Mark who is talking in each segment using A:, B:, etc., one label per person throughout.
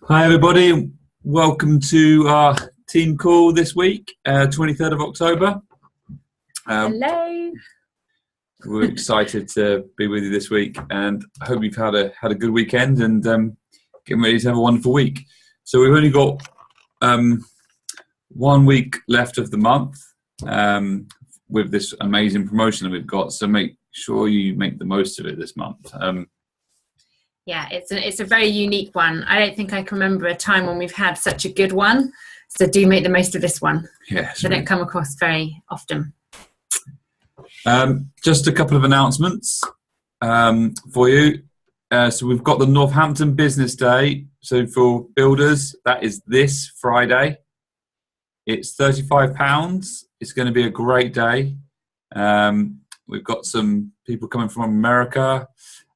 A: Hi everybody, welcome to our team call this week, 23rd of October.
B: Hello.
A: We're excited to be with you this week and I hope you've had a good weekend and getting ready to have a wonderful week. So we've only got 1 week left of the month with this amazing promotion that we've got, so make sure you make the most of it this month.
B: Yeah, it's a very unique one. I don't think I can remember a time when we've had such a good one. So do make the most of this one.
A: Yes,
B: they don't come across very often.
A: Just a couple of announcements for you. So we've got the Northampton Business Day. So for builders, that is this Friday. It's £35. It's going to be a great day. We've got some people coming from America,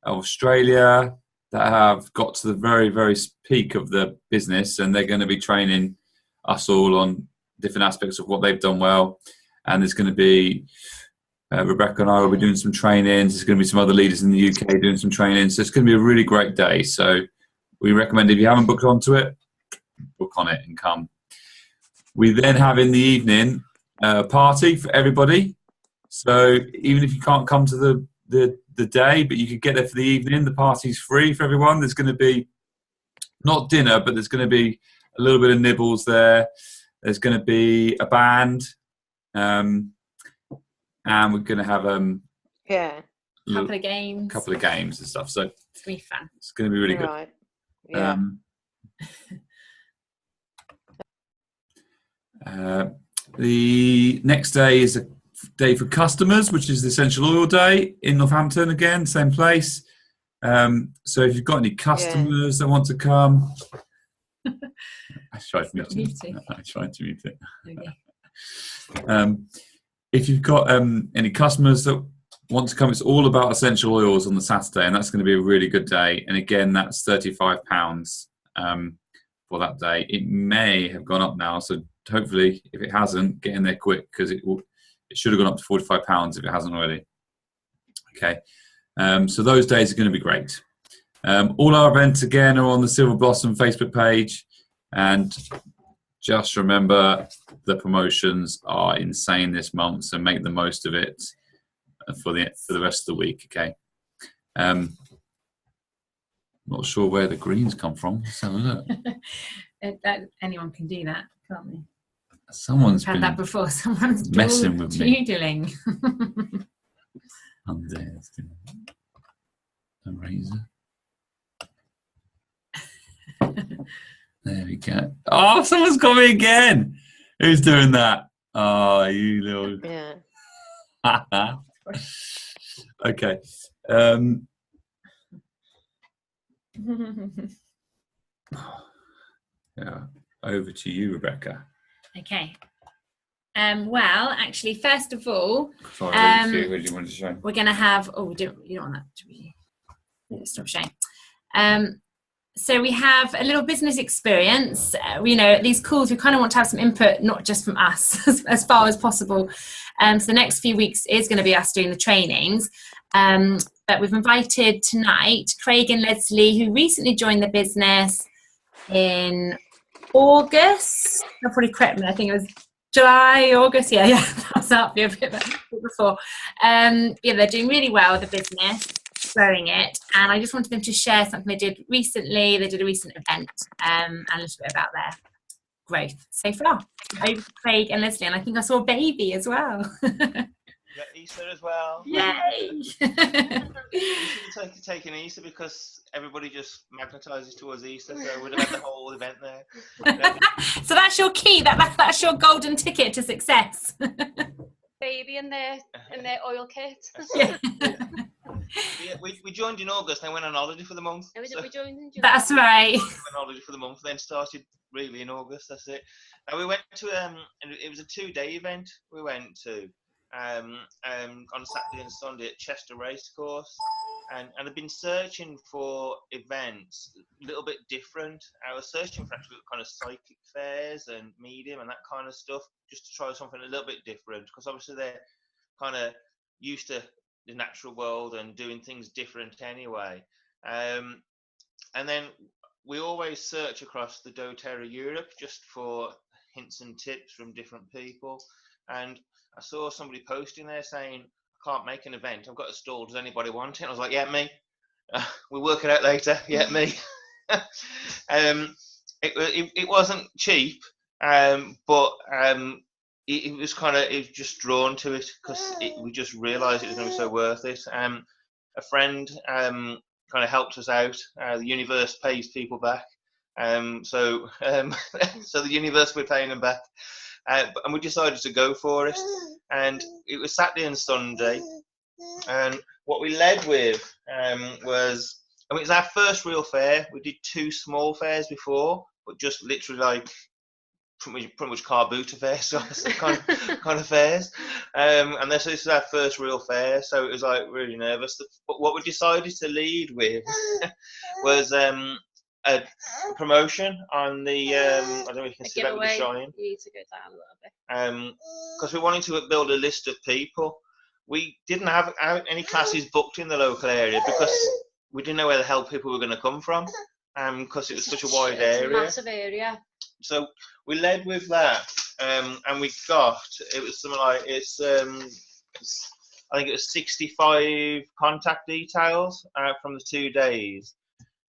A: Australia, that have got to the very, very peak of the business, and they're going to be training us all on different aspects of what they've done well. And there's going to be Rebecca and I will be doing some trainings. There's going to be some other leaders in the UK doing some training. So it's going to be a really great day. So we recommend, if you haven't booked onto it, book on it and come. We then have in the evening a party for everybody. So even if you can't come to the day, but you could get there for the evening, the party's free for everyone. There's going to be not dinner, but there's going to be a little bit of nibbles there. There's going to be a band, and we're going to have
B: couple of games
A: and stuff. So
B: it's going to be fun.
A: It's going to be really good.
C: Right. Yeah.
A: The next day is a day for customers, which is the Essential Oil Day in Northampton again, same place. So if you've got any customers that want to come, I tried to mute it. Okay. If you've got any customers that want to come, it's all about essential oils on the Saturday, and that's going to be a really good day. And again, that's £35 for that day. It may have gone up now, so hopefully, if it hasn't, get in there quick, because it should have gone up to £45 if it hasn't already. Okay, so those days are going to be great. All our events again are on the Silver Blossom Facebook page, and just remember the promotions are insane this month, so make the most of it for the rest of the week. Okay. Not sure where the greens come from. Let's have a look.
B: Anyone can do that, can't they?
A: Someone's
B: had that before. Someone's
A: messing with me.
B: Doodling.
A: A razor. There we go. Oh, someone's got me again. Who's doing that? Oh, you little.
C: Yeah.
A: Okay. Yeah. Over to you, Rebecca.
B: Okay. Well, actually, first of all,
A: Sorry, who do you want to show?
B: We're going to have. Oh, you don't want that to be. Stop showing. So we have a little business experience. At these calls, we kind of want to have some input, not just from us, as far as possible. So the next few weeks is going to be us doing the trainings. But we've invited tonight Craig and Leslie, who recently joined the business in August. They'll probably correct me. I think it was July, August. Yeah, that was up a bit before. They're doing really well with the business, growing it, and I just wanted them to share something they did recently. They did a recent event, and a little bit about their growth so far. Over to Craig and Leslie, and I think I saw a baby as well.
D: Yeah, Easter as well.
B: Yay!
D: You should have taken Easter, because everybody just magnetises towards Easter, so we'd have had the whole event there.
B: So that's your key. That's your golden ticket to success.
C: Baby in their oil kit.
B: Yeah.
D: Yeah, we joined in August and went on holiday for the month.
C: We joined in July.
B: That's right.
D: We went on holiday for the month, then started really in August. That's it. And we went to and it was a 2-day event. We went to on Saturday and Sunday at Chester Racecourse, and I've been searching for events a little bit different. I was searching for actually kind of psychic fairs and medium and that kind of stuff, just to try something a little bit different, because obviously they're kind of used to the natural world and doing things different anyway. And then we always search across the doTERRA Europe just for hints and tips from different people. And I saw somebody posting there saying, I can't make an event. I've got a stall. Does anybody want it? And I was like, yeah, me. We'll work it out later. Yeah, me. It wasn't cheap, but it was kind of, it was just drawn to it because we just realised it was going to be so worth it. A friend kind of helped us out. The universe pays people back, so the universe, we're paying them back, and we decided to go for it. And it was Saturday and Sunday, and what we led with was, I mean, it was our first real fair. We did 2 small fairs before, but just literally like pretty much car boot affairs, so kind of fairs. And this is our first real fair, so it was like really nervous. But what we decided to lead with was a promotion on the I don't know if you can see that with the shine.
C: You need to go down a little bit.
D: Because we wanted to build a list of people. We didn't have any classes booked in the local area because we didn't know where the hell people were going to come from, because it was such a wide area.
C: It's a massive area.
D: So we led with that, and we got, it was something like, I think it was 65 contact details from the 2 days.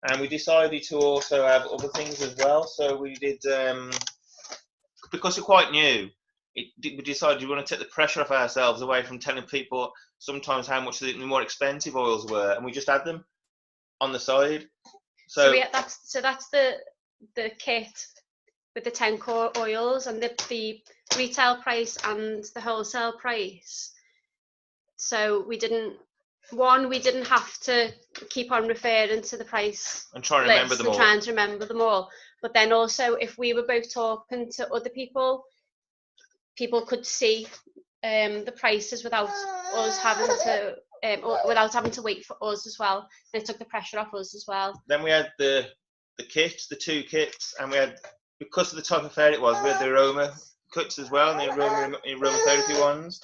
D: And we decided to also have other things as well. So we did, because we're quite new, we decided we want to take the pressure off ourselves away from telling people sometimes how much the more expensive oils were, and we just had them on the side. So
C: that's the kit with the 10 core oils, and the retail price and the wholesale price. So we didn't have to keep on referring to the price
D: and trying to
C: remember them all. But then also, if we were both talking to other people could see the prices without us having to wait for us as well. And it took the pressure off us as well.
D: Then we had the kits, the 2 kits, and we had, because of the type of fair it was, we had the aroma kits as well, and the aromatherapy ones.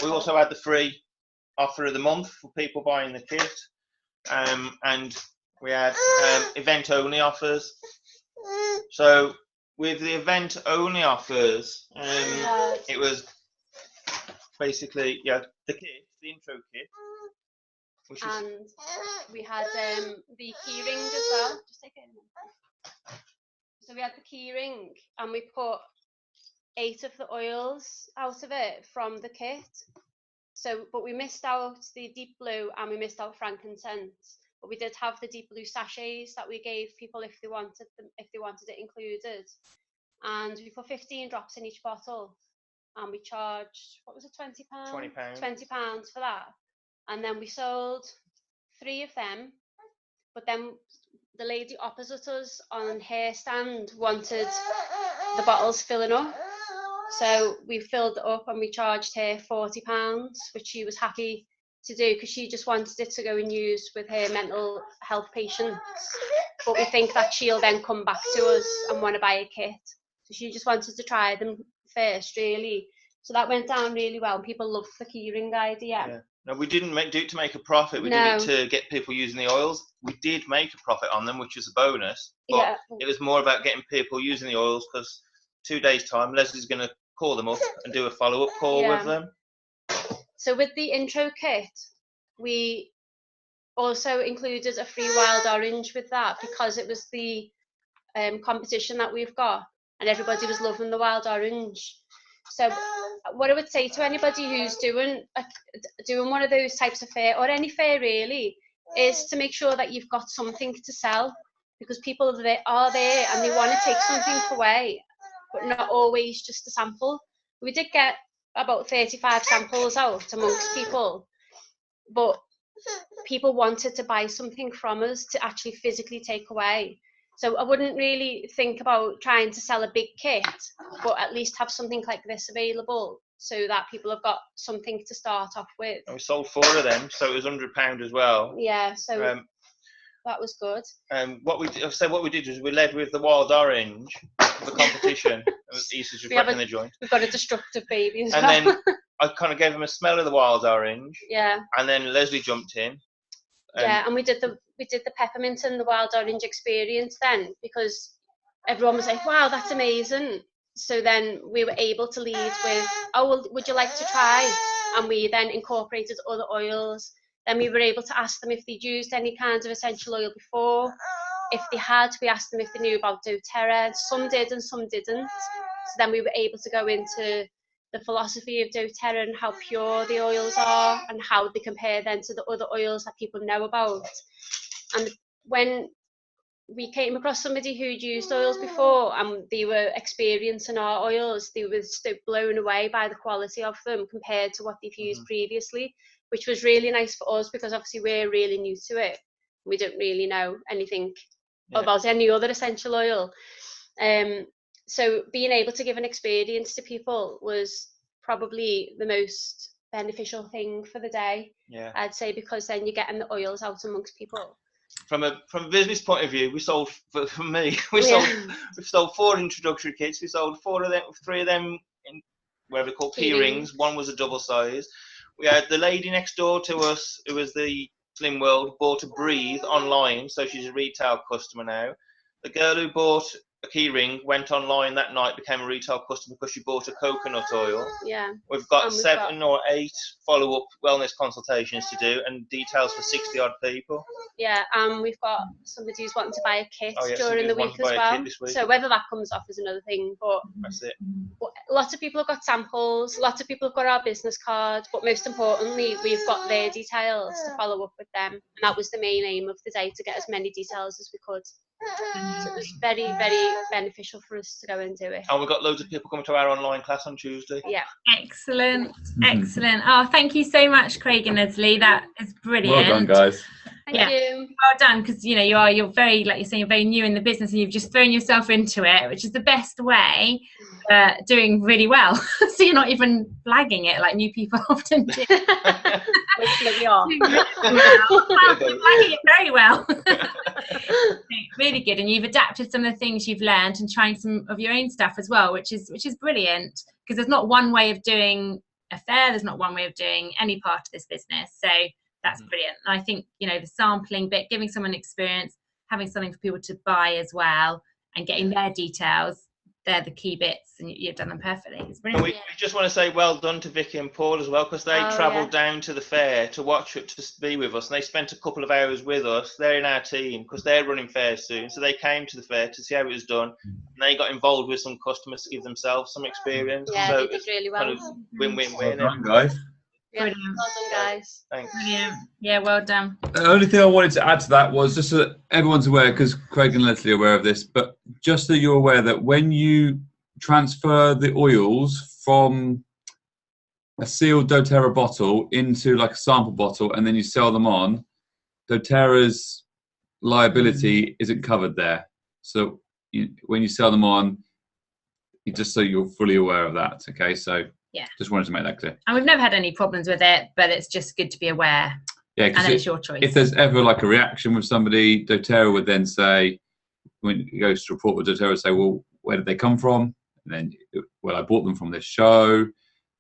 D: We also had the free offer of the month for people buying the kit, and we had event only offers. So with the event only offers, it was basically the kit, the intro kit,
C: and we had the key ring as well. Just take it in. So we had the key ring, and we put 8 of the oils out of it from the kit. So, but we missed out the deep blue and we missed out frankincense. But we did have the deep blue sachets that we gave people if they wanted it included. And we put 15 drops in each bottle, and we charged, what was it, £20? £20 for that. And then we sold 3 of them. But then the lady opposite us on her stand wanted the bottles filling up. So we filled it up and we charged her £40, which she was happy to do because she just wanted it to go and use with her mental health patients. But we think that she'll then come back to us and want to buy a kit. So she just wanted to try them first, really. So that went down really well. People loved the keyring idea.
D: Yeah. No, we didn't do it to make a profit. We did it to get people using the oils. We did make a profit on them, which was a bonus. But it was more about getting people using the oils because 2 days' time, Leslie's going to call them up and do a follow-up call with them.
C: So with the intro kit, we also included a free wild orange with that because it was the competition that we've got, and everybody was loving the wild orange. So what I would say to anybody who's doing one of those types of fair, or any fair really, is to make sure that you've got something to sell, because people are there and they want to take something away, but not always just a sample. We did get about 35 samples out amongst people, but people wanted to buy something from us to actually physically take away. So I wouldn't really think about trying to sell a big kit, but at least have something like this available so that people have got something to start off with.
D: And we sold 4 of them, so it was £100 as well.
C: Yeah, so that was good.
D: What we did was we led with the wild orange for the competition. Issa's just wrecking the joint.
C: We've got a destructive baby as well.
D: And then I kind of gave him a smell of the wild orange.
C: Yeah.
D: And then Leslie jumped in.
C: Yeah, and we did the peppermint and the wild orange experience then, because everyone was like, wow, that's amazing. So then we were able to lead with, oh, well, would you like to try? And we then incorporated other oils. Then we were able to ask them if they'd used any kind of essential oil before. If they had, we asked them if they knew about doTERRA. Some did and some didn't. So then we were able to go into the philosophy of doTERRA and how pure the oils are and how they compare then to the other oils that people know about. And when we came across somebody who'd used oils before and they were experiencing our oils, they were so blown away by the quality of them compared to what they've used previously, which was really nice for us because obviously we're really new to it. We don't really know anything about any other essential oil. So being able to give an experience to people was probably the most beneficial thing for the day, I'd say, because then you're getting the oils out amongst people.
D: From a business point of view, we sold we sold 4 introductory kits. We sold 3 of them in whatever they're called, key rings. One was a double size. We had the lady next door to us, who was the Slim World, bought a Breathe online, so she's a retail customer now. The girl who bought a key ring went online that night, became a retail customer because she bought a coconut oil.
C: Yeah.
D: We've got 7 or 8 follow-up wellness consultations to do and details for 60 odd people.
C: Yeah, we've got somebody who's wanting to buy a kit during the week as well. So whether that comes off is another thing, but
D: that's it.
C: Lots of people have got samples, lots of people have got our business card, but most importantly, we've got their details to follow up with them. And that was the main aim of the day, to get as many details as we could. So it was very, very beneficial for us to go and do it.
D: And we've got loads of people coming to our online class on Tuesday.
C: Yeah.
B: Excellent. Excellent. Oh, thank you so much, Craig and Leslie. That is brilliant.
A: Well done, guys.
C: Thank you.
B: Well done, because you're very, like you're saying, you're very new in the business and you've just thrown yourself into it, which is the best way, doing really well. So you're not even flagging it like new people often do.
C: Which we are.
B: Flagging it very well. Really good, and you've adapted some of the things you've learned and trying some of your own stuff as well, which is brilliant, because there's not one way of doing a fair, there's not one way of doing any part of this business. So that's brilliant. And I think, the sampling bit, giving someone experience, having something for people to buy as well, and getting their details, they're the key bits, and you've done them perfectly. It's brilliant.
D: And we just want to say well done to Vicky and Paul as well, because they travelled down to the fair to watch it, to be with us, and they spent a couple of hours with us. They're in our team because they're running fairs soon, so they came to the fair to see how it was done, and they got involved with some customers to give themselves some experience.
C: Yeah,
D: so
C: they did really well.
D: Kind of win-win-win.
A: Well done, guys.
C: Yeah, well done, guys.
D: Thanks.
B: Brilliant. Yeah, well done.
A: The only thing I wanted to add to that was just so that everyone's aware, because Craig and Leslie are aware of this, but just so you're aware that when you transfer the oils from a sealed doTERRA bottle into like a sample bottle and then you sell them on, doTERRA's liability isn't covered there. So when you sell them on, just so you're fully aware of that. Okay, so just wanted to make that clear.
B: And we've never had any problems with it, but it's just good to be aware.
A: Yeah,
B: and then it's your choice.
A: If there's ever like a reaction with somebody, doTERRA would then say, when it goes to report with doTERRA, say, well, where did they come from? And then, well, I bought them from this show,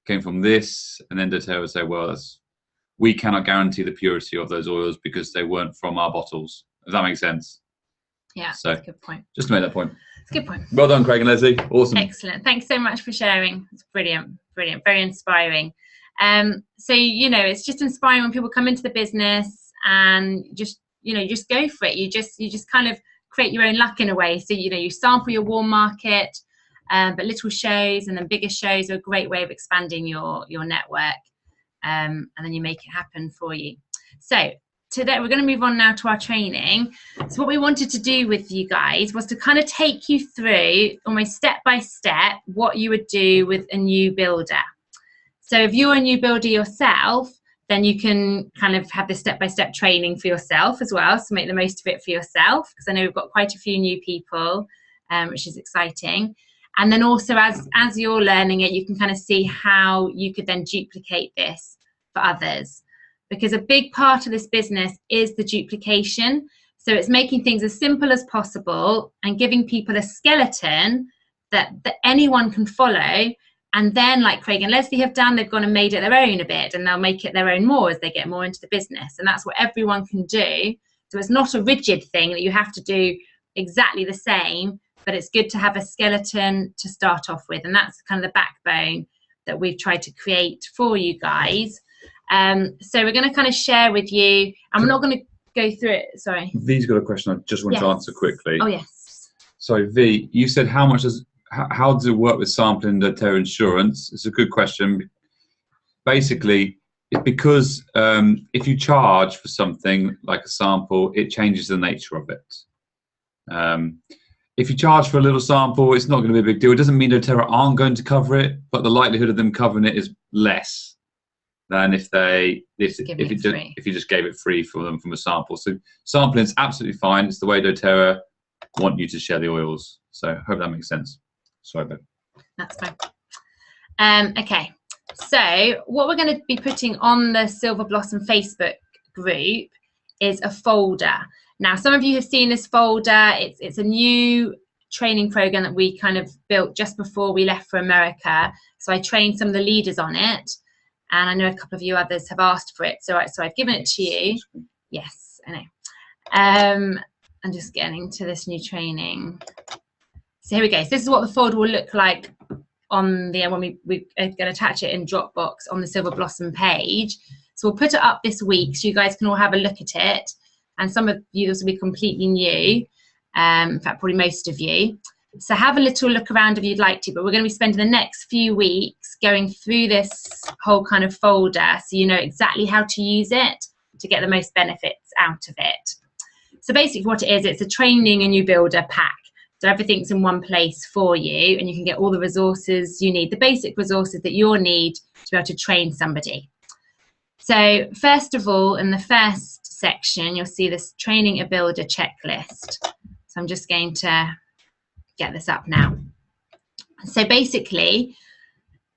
A: came from this, and then doTERRA would say, well, we cannot guarantee the purity of those oils because they weren't from our bottles. Does that make sense?
B: Yeah,
A: so
B: that's a good point.
A: Just to make that point.
B: It's a good point.
A: Well done, Craig and Leslie. Awesome.
B: Excellent. Thanks so much for sharing. It's brilliant, brilliant, very inspiring. So, it's just inspiring when people come into the business and just go for it. You just kind of create your own luck in a way. So, you sample your warm market, but little shows and then bigger shows are a great way of expanding your network. And then you make it happen for you. So today we're going to move on now to our training. So what we wanted to do with you guys was to kind of take you through almost step by step what you would do with a new builder. So if you're a new builder yourself, then you can kind of have this step-by-step training for yourself as well. So make the most of it for yourself, because I know we've got quite a few new people, which is exciting. And then also as you're learning it, you can kind of see how you could then duplicate this for others. Because a big part of this business is the duplication. So it's making things as simple as possible and giving people a skeleton that anyone can follow, And then, like Craig and Leslie have done, they've gone and made it their own a bit, and they'll make it their own more as they get more into the business. And that's what everyone can do. So it's not a rigid thing that you have to do exactly the same, but it's good to have a skeleton to start off with. And that's kind of the backbone that we've tried to create for you guys. So we're going to kind of share with you, and we're not going to go through it. Sorry.
A: V's got a question I just want to answer quickly.
B: Oh, yes.
A: So V, you said how does it work with sampling doTERRA insurance? It's a good question. Basically, it's because if you charge for something like a sample, it changes the nature of it. If you charge for a little sample, it's not going to be a big deal. It doesn't mean doTERRA aren't going to cover it, but the likelihood of them covering it is less than if you just gave it free for them from a sample. So sampling is absolutely fine. It's the way doTERRA want you to share the oils. So I hope that makes sense. Sorry, Ben.
B: That's fine. Okay, so what we're going to be putting on the Silver Blossom Facebook group is a folder. Now, some of you have seen this folder. It's a new training program that we kind of built just before we left for America. So I trained some of the leaders on it, and I know a couple of you others have asked for it. So I've given it to you. Yes, I know. I'm just getting to this new training. So here we go. So this is what the folder will look like on the when we're going to attach it in Dropbox on the Silver Blossom page. So we'll put it up this week so you guys can all have a look at it. And some of you, this will be completely new. In fact, probably most of you. So have a little look around if you'd like to, but we're going to be spending the next few weeks going through this whole kind of folder so you know exactly how to use it to get the most benefits out of it. So basically what it is, it's a training and new builder pack. So everything's in one place for you, and you can get all the resources you need, the basic resources that you'll need to be able to train somebody. So first of all, in the first section, you'll see this training a builder checklist. So I'm just going to get this up now. So basically,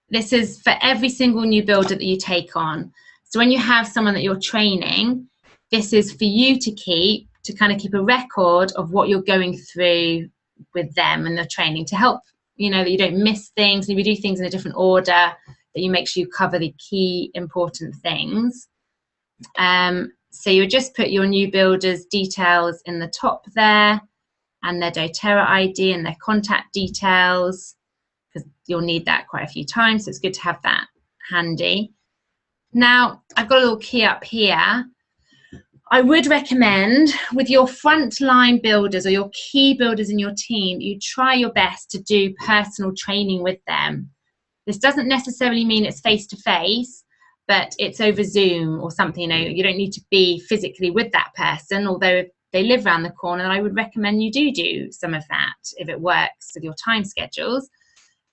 B: this is for every single new builder that you take on. So when you have someone that you're training, this is for you to kind of keep a record of what you're going through with them and the training, to help that you don't miss things, and if you do things in a different order, that you make sure you cover the key important things. So you just put your new builders details in the top there, and their doTERRA ID and their contact details, because you'll need that quite a few times, so it's good to have that handy. Now I've got a little key up here. I would recommend with your frontline builders or your key builders in your team, you try your best to do personal training with them. This doesn't necessarily mean it's face-to-face, but it's over Zoom or something. You don't need to be physically with that person, although if they live around the corner, then I would recommend you do some of that if it works with your time schedules.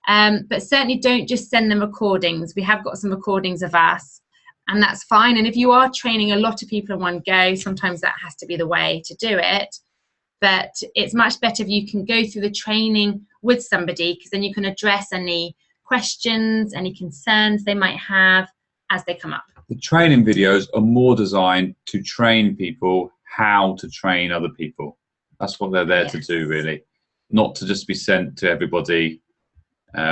B: But certainly don't just send them recordings. We have got some recordings of us, and that's fine. And if you are training a lot of people in one go, sometimes that has to be the way to do it. But it's much better if you can go through the training with somebody, because then you can address any questions, any concerns they might have as they come up.
A: The training videos are more designed to train people how to train other people. That's what they're there to do, really. Not to just be sent to everybody.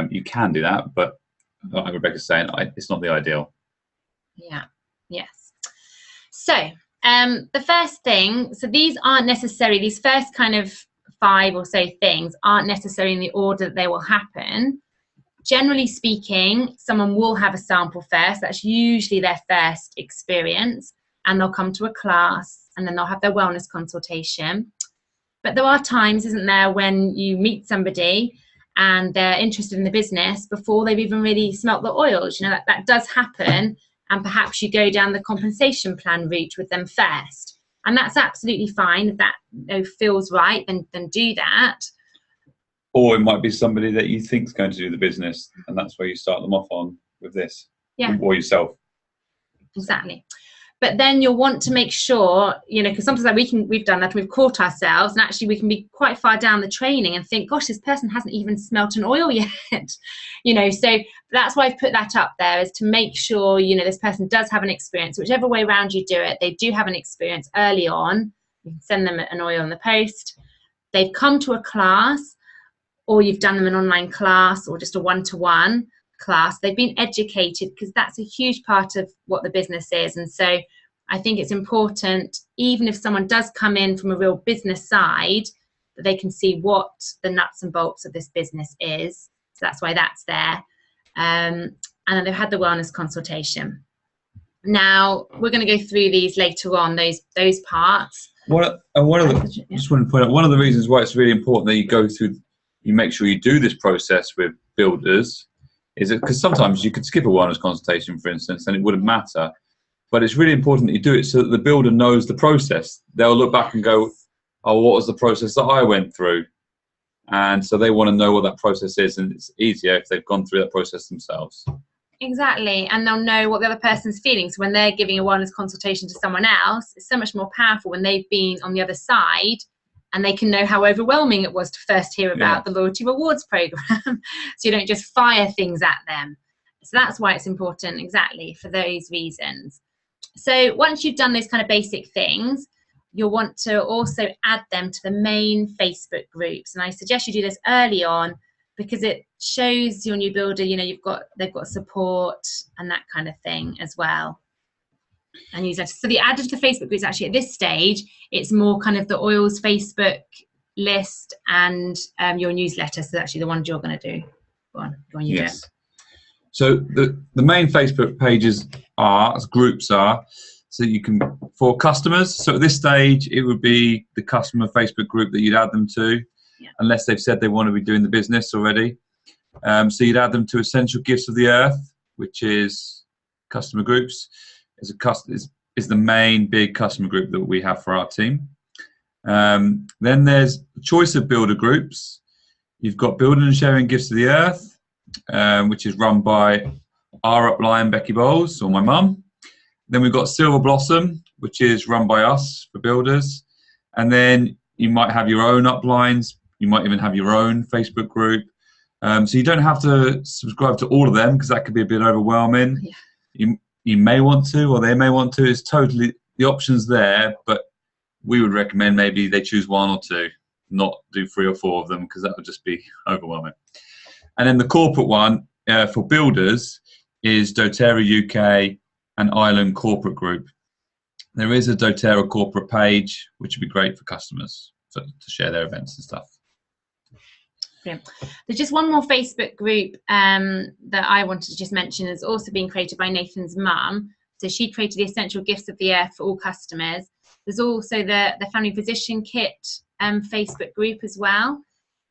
A: You can do that, but like Rebecca's saying, it's not the ideal.
B: Yeah, yes. So the first thing, so these first kind of 5 or so things aren't necessarily in the order that they will happen. Generally speaking, someone will have a sample first. That's usually their first experience, and they'll come to a class, and then they'll have their wellness consultation. But there are times, isn't there, when you meet somebody and they're interested in the business before they've even really smelt the oils. That does happen. And perhaps you go down the compensation plan route with them first. And that's absolutely fine. If that feels right, then do that.
A: Or it might be somebody that you think is going to do the business, and that's where you start them off on with this.
B: Yeah.
A: Or yourself.
B: Exactly. But then you'll want to make sure, because sometimes we've done that, we've caught ourselves, and actually we can be quite far down the training and think, gosh, this person hasn't even smelt an oil yet. So that's why I've put that up there, is to make sure, this person does have an experience. Whichever way around you do it, they do have an experience early on. You can send them an oil in the post. They've come to a class, or you've done them an online class, or just a one-to-one. class, they've been educated, because that's a huge part of what the business is. And so I think it's important, even if someone does come in from a real business side, that they can see what the nuts and bolts of this business is. So that's why that's there. And then they've had the wellness consultation. Now we're going to go through these later on, those parts.
A: Just want to point out, one of the reasons why it's really important that you go through, you make sure you do this process with builders, is it because sometimes you could skip a wellness consultation, for instance, and it wouldn't matter. But it's really important that you do it so that the builder knows the process. They'll look back and go, oh, what was the process that I went through? And so they want to know what that process is, and it's easier if they've gone through that process themselves.
B: Exactly, and they'll know what the other person's feeling. So when they're giving a wellness consultation to someone else, it's so much more powerful when they've been on the other side, and they can know how overwhelming it was to first hear about the loyalty rewards program. So you don't just fire things at them. So that's why it's important, exactly, for those reasons. So once you've done those kind of basic things, you'll want to also add them to the main Facebook groups. And I suggest you do this early on, because it shows your new builder, you know, they've got support and that kind of thing as well. And use that. So the added to the Facebook groups, actually at this stage, it's more kind of the oils Facebook list and your newsletter. So actually the ones you're going to do. Go on, you do it.
A: So the main Facebook pages groups are, so you can, for customers, so at this stage it would be the customer Facebook group that you'd add them to, unless they've said they want to be doing the business already. So you'd add them to Essential Gifts of the Earth, which is customer groups, is the main big customer group that we have for our team. Then there's Choice of Builder groups. You've got Building and Sharing Gifts of the Earth, which is run by our upline Becky Bowles, or my mum. Then we've got Silver Blossom, which is run by us for builders. And then you might have your own uplines. You might even have your own Facebook group. So you don't have to subscribe to all of them, because that could be a bit overwhelming. Yeah. You may want to, or they may want to. It's totally, the option's there, but we would recommend maybe they choose one or two, not do 3 or 4 of them, because that would just be overwhelming. And then the corporate one for builders is doTERRA UK and Ireland Corporate Group. There is a doTERRA corporate page, which would be great for customers to share their events and stuff.
B: Yeah. There's just one more Facebook group that I wanted to just mention, is also being created by Nathan's mum. So she created the Essential Gifts of the Earth for all customers. There's also the Family Physician Kit Facebook group as well.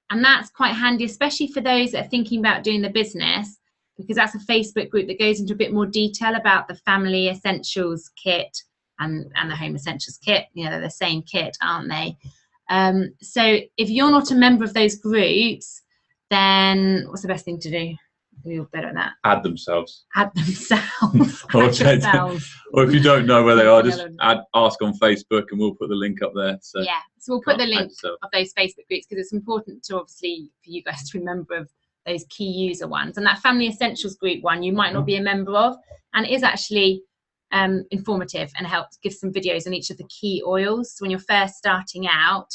B: And that's quite handy, especially for those that are thinking about doing the business, because that's a Facebook group that goes into a bit more detail about the Family Essentials Kit and the Home Essentials Kit. You know, they're the same kit, aren't they? So if you're not a member of those groups, then what's the best thing to do? You're better at that.
A: Add themselves.
B: Add themselves.
A: Or if you don't know where they are, just ask on Facebook, and we'll put the link up there. So
B: yeah, so we'll put the link of those Facebook groups, because it's important to, obviously, for you guys to remember of those key user ones. And that Family Essentials group one, you might not be a member of, and it is actually informative and helps give some videos on each of the key oils. So when you're first starting out,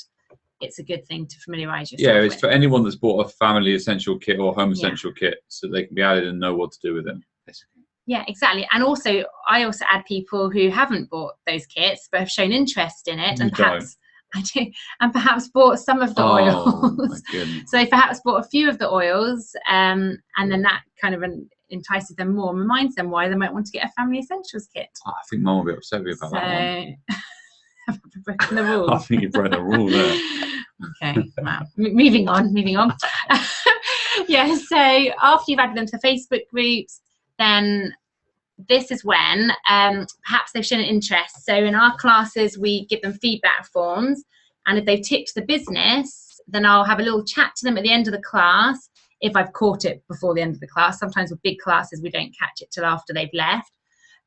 B: it's a good thing to familiarise yourself with.
A: It's for anyone that's bought a Family Essential Kit or Home Essential Kit, so they can be added and know what to do with them, basically.
B: Yeah, exactly. And also, I also add people who haven't bought those kits but have shown interest in it, and perhaps bought some of the oils. My goodness. So they perhaps bought a few of the oils, and then that kind of entices them more and reminds them why they might want to get a Family Essentials kit.
A: I think Mum will be upset with you about that one.
B: I've broken the rules.
A: I think you've broken a rule there.
B: Okay, well, moving on. Yeah, so after you've added them to the Facebook groups, then this is when perhaps they've shown an interest. So in our classes, we give them feedback forms, and if they've ticked the business, then I'll have a little chat to them at the end of the class, if I've caught it before the end of the class. Sometimes with big classes, we don't catch it till after they've left.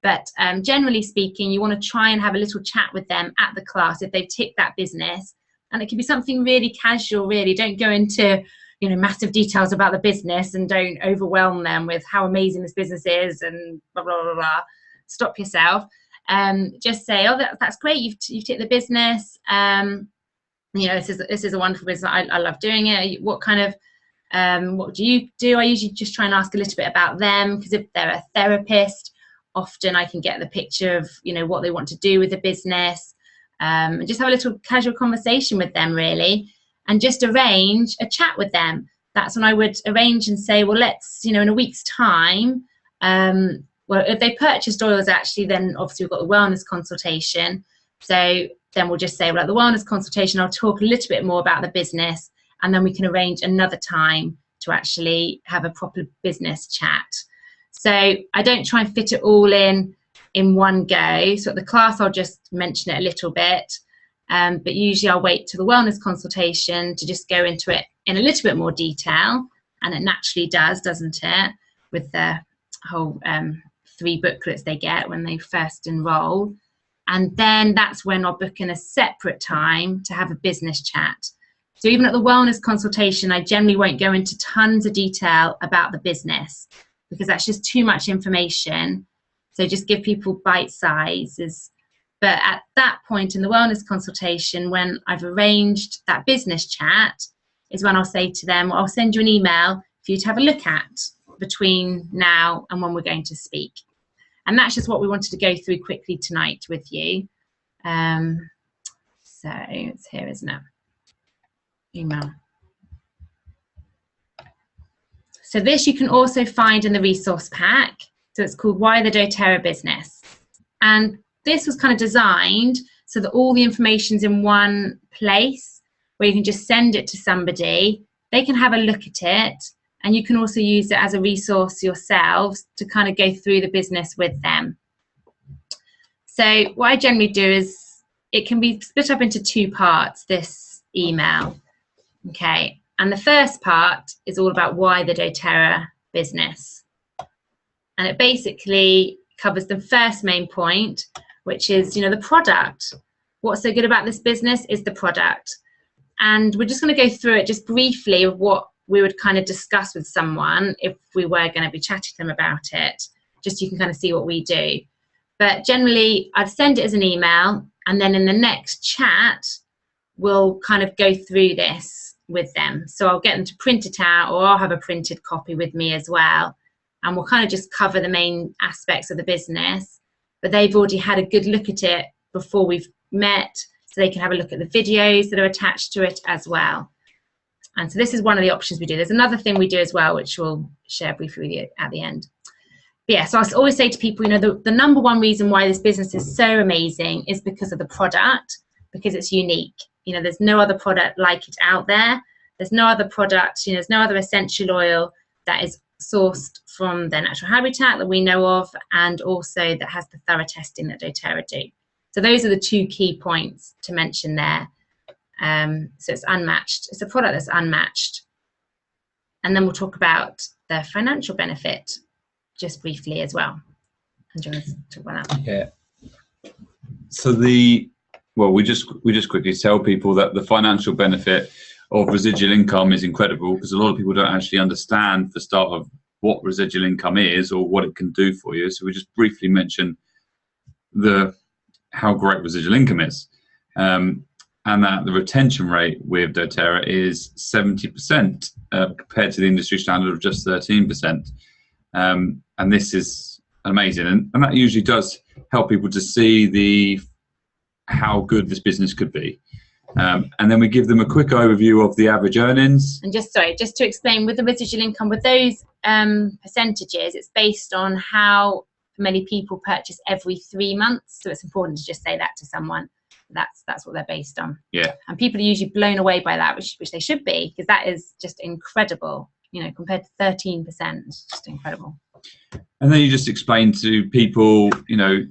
B: But generally speaking, you want to try and have a little chat with them at the class if they've ticked that business. And it can be something really casual, really. Don't go into, you know, massive details about the business, and don't overwhelm them with how amazing this business is and blah, blah, blah, blah. Stop yourself. Just say, oh, that's great. You've ticked the business. You know, this is a wonderful business. I love doing it. What kind of What do you do? I usually just try and ask a little bit about them, because if they're a therapist, often I can get the picture of, you know, what they want to do with the business, and just have a little casual conversation with them, really, and just arrange a chat with them. That's when I would arrange and say, well, let's, you know, in a week's time, well, if they purchased oils, actually, then obviously we've got the wellness consultation. So then we'll just say, well, at the wellness consultation, I'll talk a little bit more about the business, and then we can arrange another time to actually have a proper business chat. So I don't try and fit it all in one go. So at the class, I'll just mention it a little bit. But usually I'll wait till the wellness consultation to just go into it in a little bit more detail. And it naturally does, doesn't it? With the whole 3 booklets they get when they first enroll. And then that's when I'll book in a separate time to have a business chat. So even at the wellness consultation, I generally won't go into tons of detail about the business, because that's just too much information. So just give people bite sizes. But at that point in the wellness consultation, when I've arranged that business chat, is when I'll say to them, well, I'll send you an email for you to have a look at between now and when we're going to speak. And that's just what we wanted to go through quickly tonight with you. So it's here, isn't it? Email. So this you can also find in the resource pack. So it's called Why the doTERRA Business. And this was kind of designed so that all the information's in one place where you can just send it to somebody. They can have a look at it, and you can also use it as a resource yourselves to kind of go through the business with them. So what I generally do is, it can be split up into 2 parts, this email. Okay, and the first part is all about why the doTERRA business. And it basically covers the first main point, which is, you know, the product. What's so good about this business is the product. And we're just going to go through it just briefly of what we would kind of discuss with someone if we were going to be chatting to them about it, just so you can kind of see what we do. But generally, I'd send it as an email, and then in the next chat, we'll kind of go through this with them. So I'll get them to print it out, or I'll have a printed copy with me as well. And we'll kind of just cover the main aspects of the business. But they've already had a good look at it before we've met, so they can have a look at the videos that are attached to it as well. And so this is one of the options we do. There's another thing we do as well, which we'll share briefly with you at the end. But yeah, so I always say to people, you know, the number one reason why this business is so amazing is because of the product, because it's unique. You know, there's no other product like it out there. There's no other product, you know, there's no other essential oil that is sourced from their natural habitat that we know of, and also that has the thorough testing that doTERRA do. So those are the 2 key points to mention there. So it's unmatched. It's a product that's unmatched. And then we'll talk about the financial benefit just briefly as well. And do you want to talk about that?
A: Yeah. So we just quickly tell people that the financial benefit of residual income is incredible, because a lot of people don't actually understand the start of what residual income is or what it can do for you. So we just briefly mention how great residual income is, and that the retention rate with doTERRA is 70% compared to the industry standard of just 13%. And this is amazing, and that usually does help people to see how good this business could be. And then we give them a quick overview of the average earnings.
B: And just to explain, with the residual income, with those percentages, it's based on how many people purchase every 3 months. So it's important to just say that to someone. That's what they're based on.
A: Yeah.
B: And people are usually blown away by that, which they should be, because that is just incredible. You know, compared to 13%, it's just incredible.
A: And then you just explain to people, you know,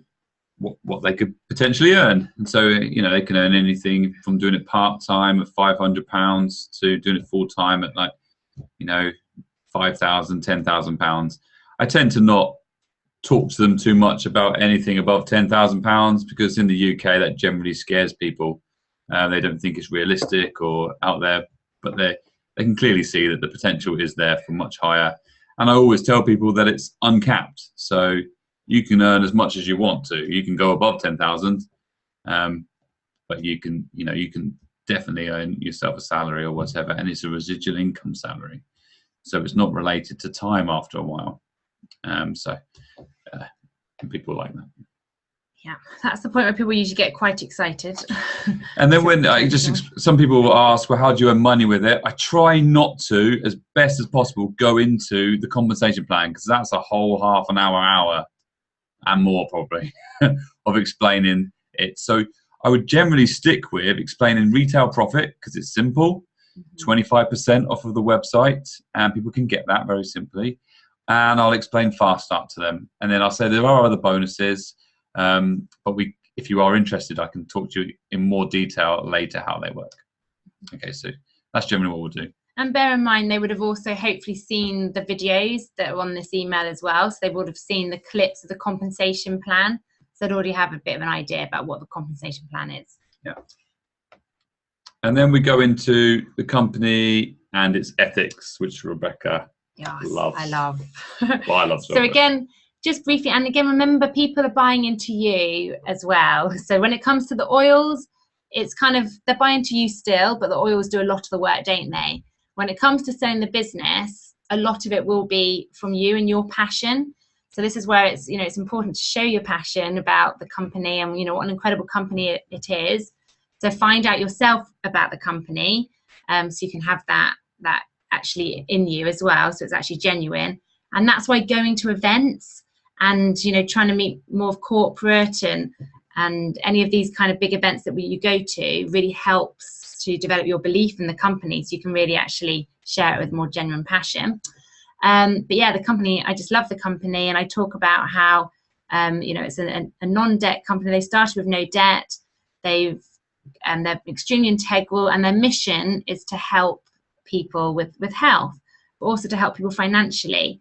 A: what they could potentially earn. And so, you know, they can earn anything from doing it part-time at £500 to doing it full-time at, like, you know, £5,000, £10,000. I tend to not talk to them too much about anything above £10,000, because in the UK that generally scares people. They don't think it's realistic or out there, but they can clearly see that the potential is there for much higher. And I always tell people that it's uncapped. So you can earn as much as you want to. You can go above 10,000, but you can definitely earn yourself a salary or whatever, and it's a residual income salary. so it's not related to time after a while. People like that.
B: Yeah, that's the point where people usually get quite excited.
A: And then when some people will ask, well, how do you earn money with it? I try not to, as best as possible, go into the compensation plan, because that's a whole half an hour and more probably of explaining it. So I would generally stick with explaining retail profit, because it's simple, 25% off of the website, and people can get that very simply. And I'll explain Fast Start to them. And then I'll say there are other bonuses, but if you are interested, I can talk to you in more detail later how they work. Okay, so that's generally what we'll do.
B: And bear in mind, they would have also hopefully seen the videos that are on this email as well. So they would have seen the clips of the compensation plan. So they'd already have a bit of an idea about what the compensation plan is.
A: Yeah. And then we go into the company and its ethics, which Rebecca loves.
B: I love.
A: Well, I love.
B: So again, just briefly, and again, remember, people are buying into you as well. So when it comes to the oils, it's kind of, they're buying into you still, but the oils do a lot of the work, don't they? When it comes to selling the business, a lot of it will be from you and your passion. So this is where it's, it's important to show your passion about the company and, what an incredible company it is. So find out yourself about the company, so you can have that actually in you as well. So it's actually genuine. And that's why going to events and, trying to meet more of corporate and any of these kind of big events that you go to really helps to develop your belief in the company, so you can really actually share it with more genuine passion. But yeah, the company, I just love the company, and I talk about how it's a non-debt company. They started with no debt. They're extremely integral, and their mission is to help people with health, but also to help people financially.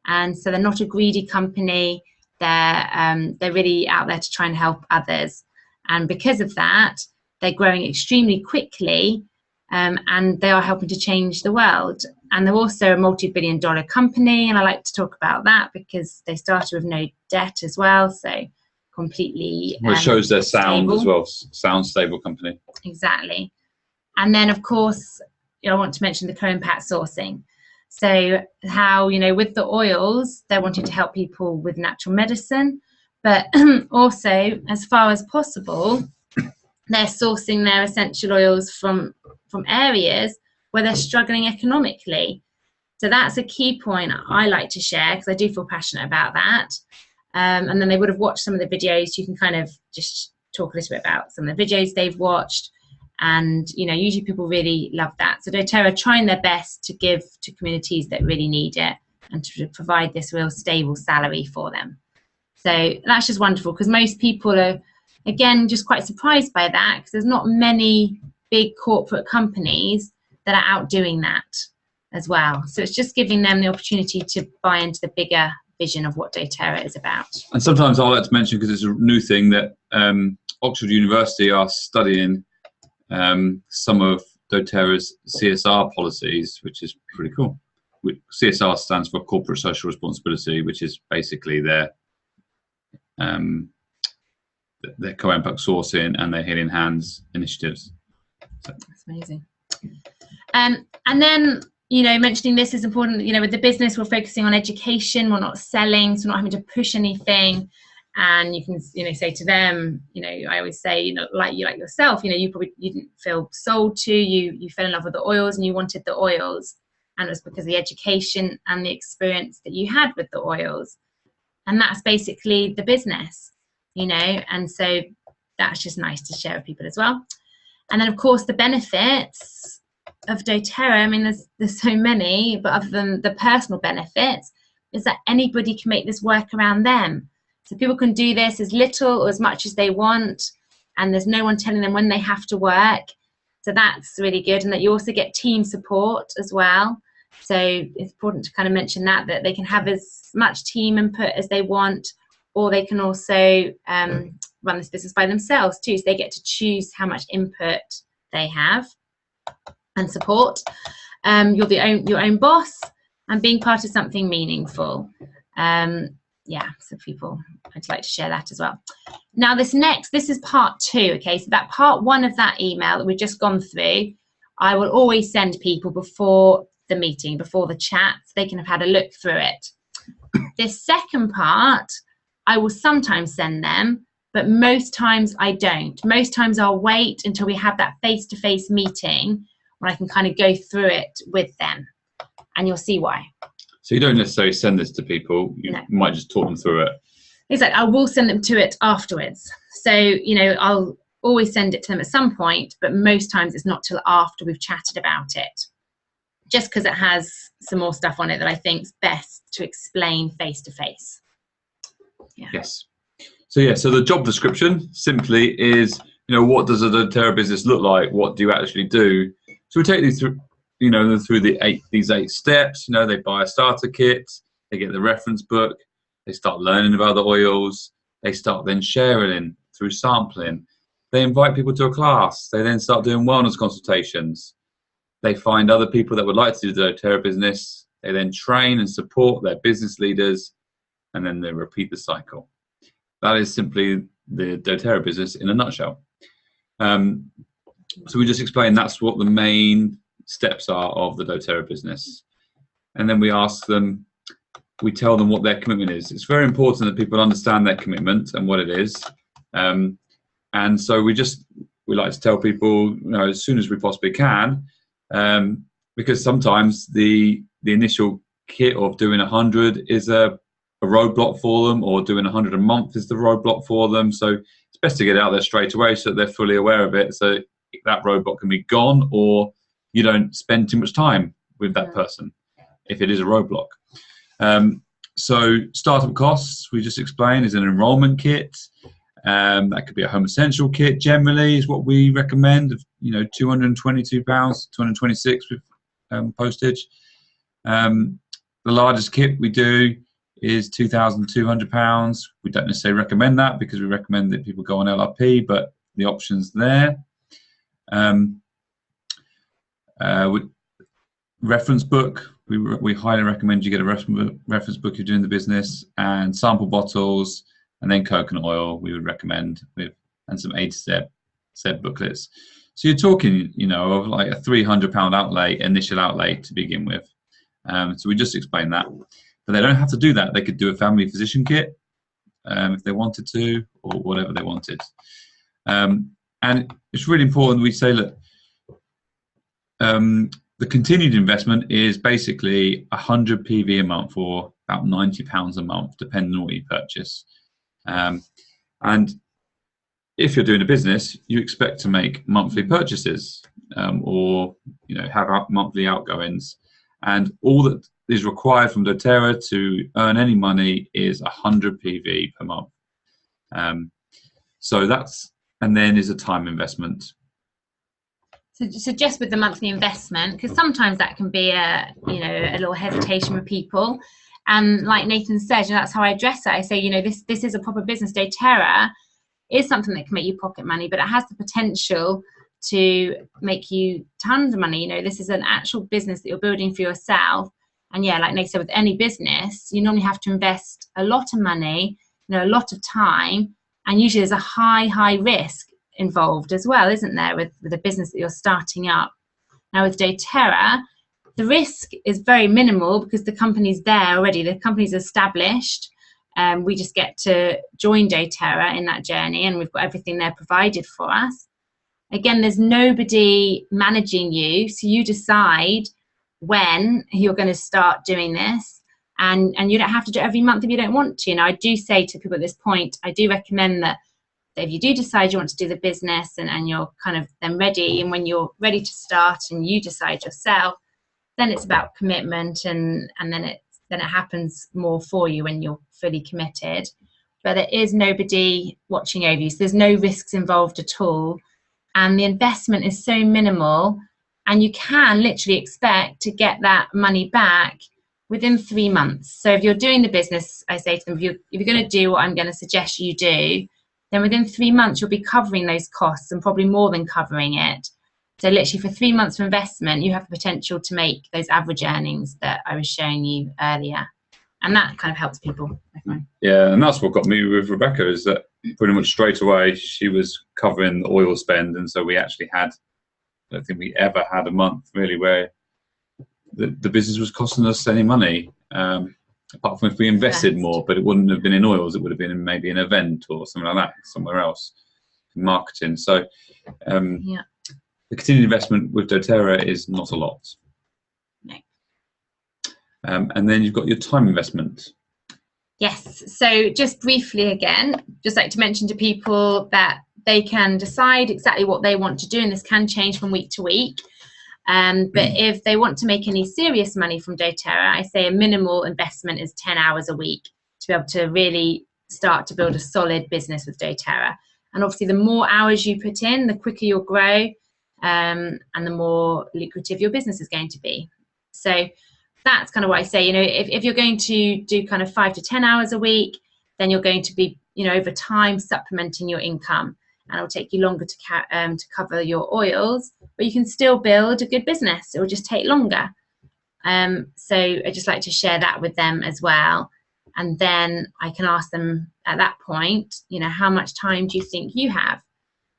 B: And so they're not a greedy company. They're really out there to try and help others, and because of that, they're growing extremely quickly, and they are helping to change the world. And they're also a multi-billion-dollar company, and I like to talk about that because they started with no debt as well, so completely
A: it shows their sound
B: stable.
A: As well, sound stable company.
B: Exactly. And then, of course, I want to mention the co-impact sourcing. So how, with the oils, they're wanting to help people with natural medicine, but also, as far as possible, they're sourcing their essential oils from areas where they're struggling economically. So that's a key point I like to share, because I do feel passionate about that. And then they would have watched some of the videos. You can kind of just talk a little bit about some of the videos they've watched. And, usually people really love that. So doTERRA are trying their best to give to communities that really need it and to provide this real stable salary for them. So that's just wonderful, because most people are, again, just quite surprised by that, because there's not many big corporate companies that are out doing that as well. So it's just giving them the opportunity to buy into the bigger vision of what doTERRA is about.
A: And sometimes I like to mention, because it's a new thing, that Oxford University are studying some of doTERRA's CSR policies, which is pretty cool. CSR stands for Corporate Social Responsibility, which is basically their co-impact sourcing and their Healing Hands initiatives. So.
B: That's amazing. And then, mentioning this is important. With the business, we're focusing on education. We're not selling, so we're not having to push anything. And you can, say to them, I always say, like yourself, you didn't feel sold to, you fell in love with the oils and you wanted the oils. And it was because of the education and the experience that you had with the oils. And that's basically the business, and so that's just nice to share with people as well. And then, of course, the benefits of doTERRA, there's so many, but other than the personal benefits, is that anybody can make this work around them. So people can do this as little or as much as they want, and there's no one telling them when they have to work. So that's really good, and that you also get team support as well. So it's important to kind of mention that they can have as much team input as they want, or they can also run this business by themselves too. So they get to choose how much input they have and support. You're your own boss and being part of something meaningful. So people, I'd like to share that as well. Now this is part 2, okay? So that part 1 of that email that we've just gone through, I will always send people before the meeting, before the chat, so they can have had a look through it. This second part, I will sometimes send them, but most times I don't. Most times I'll wait until we have that face-to-face meeting when I can kind of go through it with them, and you'll see why.
A: So you don't necessarily send this to people, you might just talk them through it.
B: Exactly, I will send them to it afterwards. So, you know, I'll always send it to them at some point, but most times it's not till after we've chatted about it, just because it has some more stuff on it that I think is best to explain face-to-face.
A: Yes. So the job description simply is, you know, what does a doTERRA business look like? What do you actually do? So we take these through, you know, through these 8 steps. You know, they buy a starter kit, they get the reference book, they start learning about the oils, they start then sharing through sampling. They invite people to a class. They then start doing wellness consultations. They find other people that would like to do the doTERRA business. They then train and support their business leaders, and then they repeat the cycle. That is simply the doTERRA business in a nutshell. So we just explained that's what the main steps are of the doTERRA business. And then we ask them, we tell them what their commitment is. It's very important that people understand their commitment and what it is. And so we like to tell people, you know, as soon as we possibly can, because sometimes the initial kit of doing 100 is a roadblock for them, or doing 100 a month is the roadblock for them. So it's best to get out there straight away so that they're fully aware of it, so that roadblock can be gone, or you don't spend too much time with that person if it is a roadblock. So startup costs, we just explained, is an enrollment kit. That could be a home essential kit generally is what we recommend, you know, £222, 226 with postage. The largest kit we do is £2,200. We don't necessarily recommend that because we recommend that people go on LRP, but the option's there. Reference book, we highly recommend you get a reference book if you're doing the business, and sample bottles, and then coconut oil we would recommend, and some A to Z booklets. So you're talking, you know, of like a £300 initial outlay to begin with. So we just explained that. But they don't have to do that. They could do a family physician kit if they wanted to, or whatever they wanted. And it's really important we say, look, the continued investment is basically 100 PV a month, or about £90 a month, depending on what you purchase. And if you're doing a business, you expect to make monthly purchases, or you know, have monthly outgoings. And all that is required from doTERRA to earn any money is 100 PV per month. So that's, and then is a time investment.
B: So just with the monthly investment, because sometimes that can be a little hesitation with people. And like Nathan said, that's how I address it. I say, you know, this is a proper business. doTERRA is something that can make you pocket money, but it has the potential to make you tons of money. You know, this is an actual business that you're building for yourself. And yeah, like Nathan said, with any business, you normally have to invest a lot of money, you know, a lot of time, and usually there's a high risk involved as well, isn't there, with a business that you're starting up. Now with doTERRA, the risk is very minimal because the company's there already, the company's established. We just get to join doTERRA in that journey, and we've got everything there provided for us. Again, there's nobody managing you, so you decide when you're going to start doing this, and you don't have to do it every month if you don't want to. You know, I do say to people at this point, I do recommend that if you do decide you want to do the business and you're kind of then ready, and when you're ready to start and you decide yourself, then it's about commitment, and then it happens more for you when you're fully committed. But there is nobody watching over you, so there's no risks involved at all, and the investment is so minimal, and you can literally expect to get that money back within 3 months. So if you're doing the business, I say to them, if you're going to do what I'm going to suggest you do, then within 3 months you'll be covering those costs, and probably more than covering it. So literally for 3 months of investment, you have the potential to make those average earnings that I was showing you earlier. And that kind of helps people.
A: Yeah, and that's what got me with Rebecca, is that pretty much straight away she was covering the oil spend, and so we actually had, I don't think we ever had a month really where the business was costing us any money, apart from if we invested more, but it wouldn't have been in oils, it would have been in maybe an event or something like that, somewhere else, in marketing. So the continued investment with doTERRA is not a lot.
B: No.
A: And then you've got your time investment.
B: Yes, so just briefly again, just like to mention to people that they can decide exactly what they want to do, and this can change from week to week. But if they want to make any serious money from doTERRA, I say a minimal investment is 10 hours a week to be able to really start to build a solid business with doTERRA. And obviously the more hours you put in, the quicker you'll grow, and the more lucrative your business is going to be. So that's kind of what I say, if you're going to do kind of 5 to 10 hours a week, then you're going to be, over time supplementing your income, and it'll take you longer to cover your oils, but you can still build a good business. It will just take longer. So I just like to share that with them as well. And then I can ask them at that point, how much time do you think you have?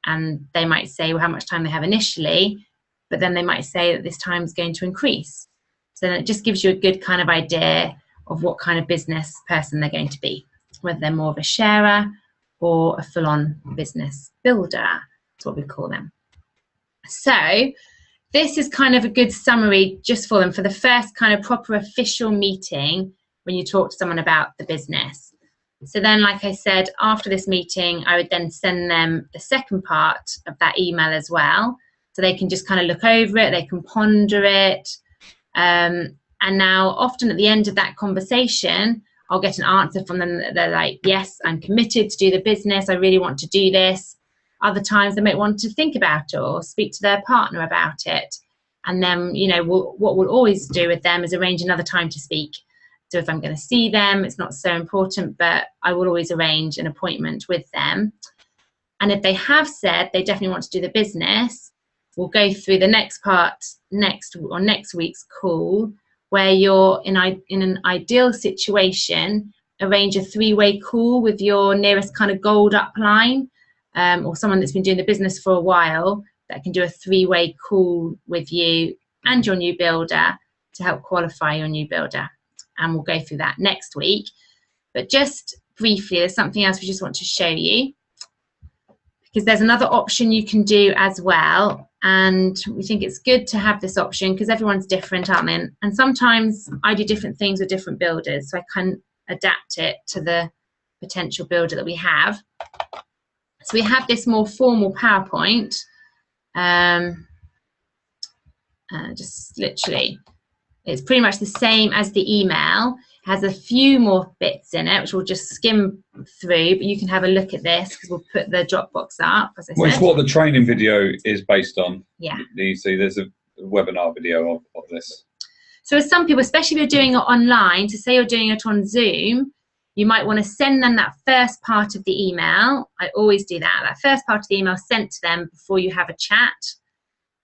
B: And they might say, well, how much time they have initially, but then they might say that this time is going to increase. So then it just gives you a good kind of idea of what kind of business person they're going to be, whether they're more of a sharer or a full-on business builder. That's what we call them. So this is kind of a good summary just for them for the first kind of proper official meeting when you talk to someone about the business. So then, like I said, after this meeting, I would then send them the second part of that email as well. So they can just kind of look over it, they can ponder it. And now often at the end of that conversation, I'll get an answer from them that they're like, yes, I'm committed to do the business. I really want to do this. Other times they might want to think about it or speak to their partner about it. And then, what we'll always do with them is arrange another time to speak. So if I'm going to see them, it's not so important, but I will always arrange an appointment with them. And if they have said they definitely want to do the business, we'll go through the next part next week's call, where you're in an ideal situation, arrange a 3-way call with your nearest kind of gold upline, or someone that's been doing the business for a while that can do a 3-way call with you and your new builder to help qualify your new builder. And we'll go through that next week. But just briefly, there's something else we just want to show you, because there's another option you can do as well. And we think it's good to have this option because everyone's different, aren't they? And sometimes I do different things with different builders, so I can adapt it to the potential builder that we have. So we have this more formal PowerPoint. Just literally, it's pretty much the same as the email. It has a few more bits in it, which we'll just skim through, but you can have a look at this because we'll put the Dropbox up, as I said.
A: It's what the training video is based on.
B: Yeah.
A: You see, there's a webinar video of this.
B: So with some people, especially if you're doing it online, so say you're doing it on Zoom, you might want to send them that first part of the email. I always do that. That first part of the email sent to them before you have a chat.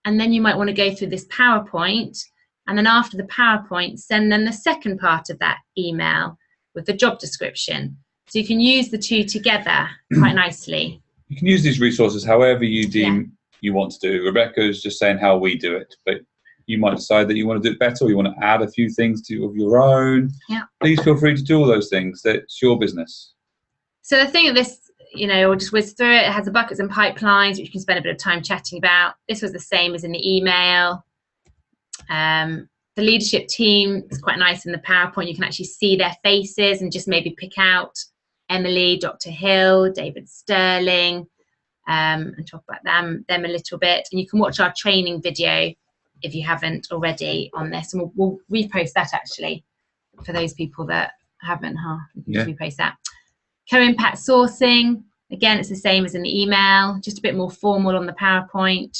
B: And then you might want to go through this PowerPoint. And then after the PowerPoint, send them the second part of that email with the job description. So you can use the two together quite nicely.
A: You can use these resources however you deem you want to do. Rebecca's just saying how we do it, but you might decide that you want to do it better, or you want to add a few things of your own.
B: Yeah.
A: Please feel free to do all those things. That's your business.
B: So the thing of this, we'll just whiz through it. It has the buckets and pipelines, which you can spend a bit of time chatting about. This was the same as in the email. The leadership team is quite nice in the PowerPoint. You can actually see their faces and just maybe pick out Emily, Dr. Hill, David Sterling, and talk about them a little bit. And you can watch our training video if you haven't already on this. And we'll repost that actually for those people that haven't, We can just repost that. Co-impact sourcing. Again, it's the same as in the email, just a bit more formal on the PowerPoint.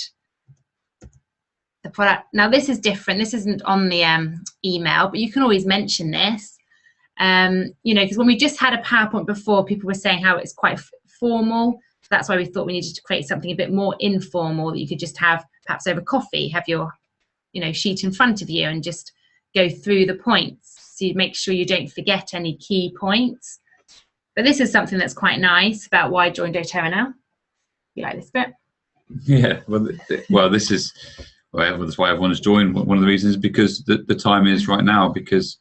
B: The product. Now this is different. This isn't on the email, but you can always mention this. Because when we just had a PowerPoint before, people were saying how it's quite formal. So that's why we thought we needed to create something a bit more informal that you could just have perhaps over coffee, have your, sheet in front of you and just go through the points. So you make sure you don't forget any key points. But this is something that's quite nice about why join doTERRA now. You like this bit?
A: Yeah. Well, this is well, that's why everyone's joined. One of the reasons is because the time is right now, because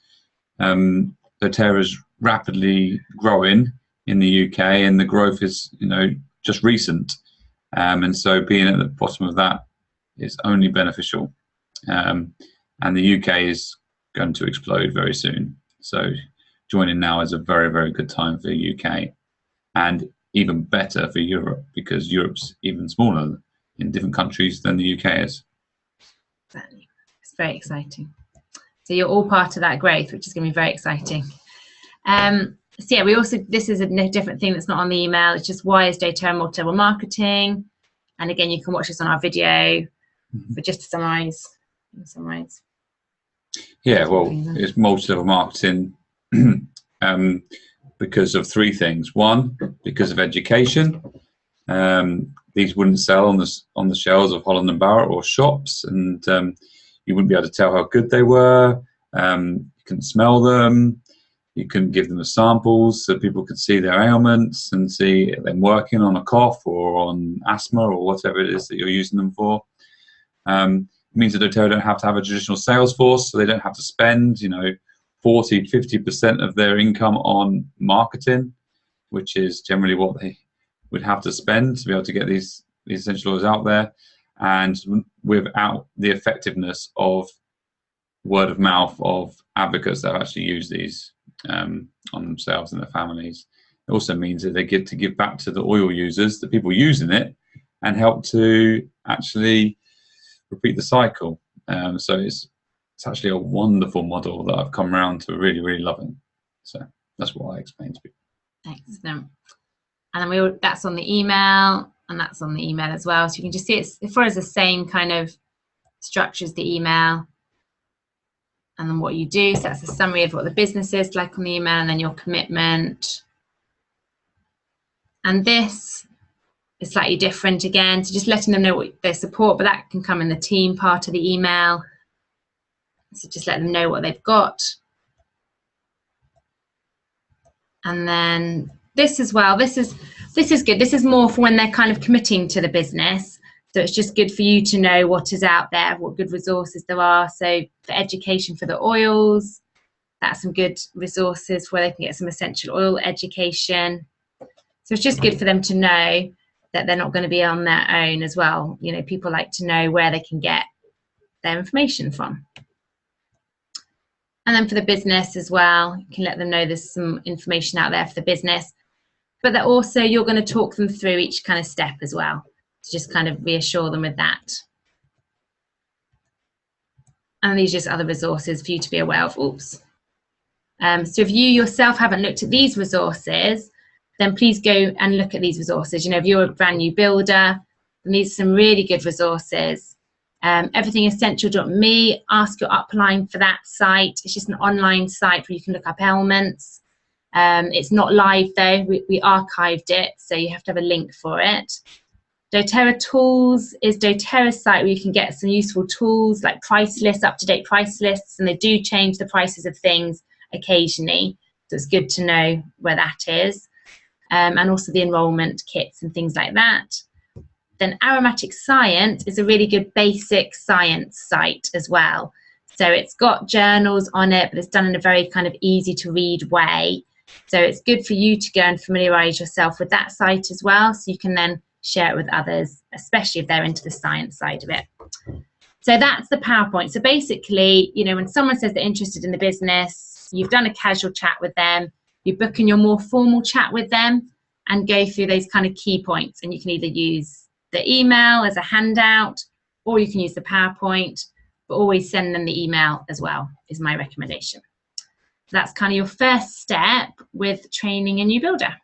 A: doTERRA is rapidly growing in the UK, and the growth is, you know, just recent, and so being at the bottom of that is only beneficial, and the UK is going to explode very soon. So joining now is a very, very good time for the UK, and even better for Europe, because Europe's even smaller in different countries than the UK is.
B: Exactly. It's very exciting. So you're all part of that growth, which is going to be very exciting. So yeah, we also, this is a different thing that's not on the email. It's just, why is doTERRA multi-level marketing? And again, you can watch this on our video. But just to summarize.
A: Yeah, well, it's multi-level marketing because of three things. One, because of education. These wouldn't sell on the shelves of Holland & Barrett or shops, and you wouldn't be able to tell how good they were. You couldn't smell them. You couldn't give them the samples so people could see their ailments and see them working on a cough or on asthma or whatever it is that you're using them for. It means that doTERRA don't have to have a traditional sales force, so they don't have to spend, you know, 40–50% of their income on marketing, which is generally what they would have to spend to be able to get these essential oils out there, and without the effectiveness of word of mouth of advocates that actually use these on themselves and their families. It also means that they get to give back to the oil users, the people using it, and help to actually repeat the cycle. So it's actually a wonderful model that I've come around to really, really loving. So that's what I explained to people.
B: Excellent. And then that's on the email, and that's on the email as well. So you can just see it's for us the same kind of structure as the email. And then what you do, so that's a summary of what the business is like on the email, and then your commitment. And this is slightly different again, so just letting them know what their support, but that can come in the team part of the email. So just let them know what they've got. And then this as well, this is good. This is more for when they're kind of committing to the business. So it's just good for you to know what is out there, what good resources there are. So for education for the oils, that's some good resources where they can get some essential oil education. So it's just good for them to know that they're not going to be on their own as well. You know, people like to know where they can get their information from. And then for the business as well, you can let them know there's some information out there for the business. But that also, you're going to talk them through each kind of step as well, to just kind of reassure them with that. And these are just other resources for you to be aware of. Oops. So if you yourself haven't looked at these resources, then please go and look at these resources. You know, if you're a brand new builder, then these are some really good resources. Everythingessential.me, ask your upline for that site. It's just an online site where you can look up ailments. It's not live though, we archived it, so you have to have a link for it. doTERRA Tools is doTERRA's site where you can get some useful tools like price lists, up-to-date price lists, and they do change the prices of things occasionally, so it's good to know where that is. And also the enrollment kits and things like that. Then Aromatic Science is a really good basic science site as well. So it's got journals on it, but it's done in a very kind of easy to read way. So it's good for you to go and familiarize yourself with that site as well, so you can then share it with others, especially if they're into the science side of it. So that's the PowerPoint. So basically, you know, when someone says they're interested in the business, you've done a casual chat with them, you book in your more formal chat with them and go through those kind of key points. And you can either use the email as a handout, or you can use the PowerPoint, but always send them the email as well, is my recommendation. So that's kind of your first step with training a new builder.